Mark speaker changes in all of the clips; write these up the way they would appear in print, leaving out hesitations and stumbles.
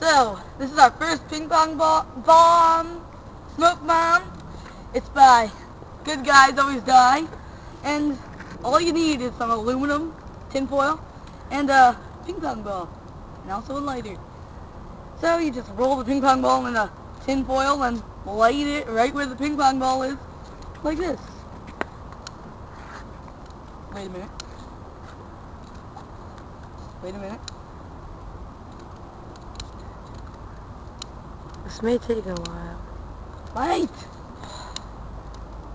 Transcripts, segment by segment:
Speaker 1: So, this is our first ping pong bomb, smoke bomb. It's by Good Guys Always Die. And all you need is some aluminum, tinfoil, and a ping pong ball. And also a lighter. So you just roll the ping pong ball in a tinfoil and light it right where the ping pong ball is. Like this. Wait a minute. Wait a minute.
Speaker 2: This may take a while.
Speaker 1: Wait!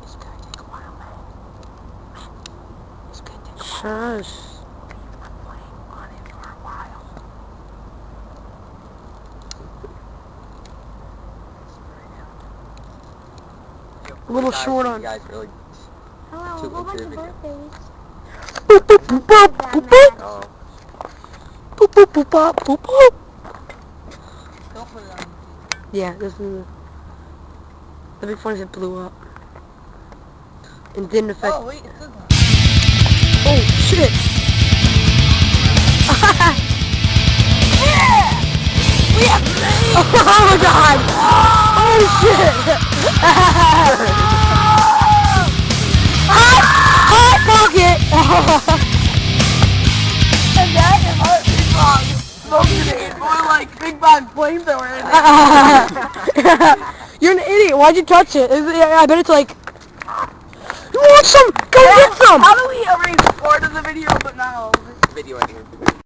Speaker 2: It's gonna take a while, man. It's gonna take a while. Shush. We've been playing on it for a while. A little short on.
Speaker 3: Guys really
Speaker 4: Hello, a whole bunch of birthdays.
Speaker 2: Boop boop boop boop boop boop.
Speaker 3: oh.
Speaker 2: Boop boop boop boop boop boop.
Speaker 1: Don't put it on.
Speaker 2: Yeah, this is the big one is it blew up and didn't affect.
Speaker 1: Oh, wait, it says that.
Speaker 2: Oh shit!
Speaker 1: Yeah! We have three!
Speaker 2: Oh my god! Oh shit! Hot pocket!
Speaker 1: And that is our ping pong. Smoking it more like ping pong flamethrower.
Speaker 2: You're an idiot. Why'd you touch it? I bet it's like. You want some? Go get some.
Speaker 1: How do we erase part of the video but not all of it?
Speaker 3: Video right here.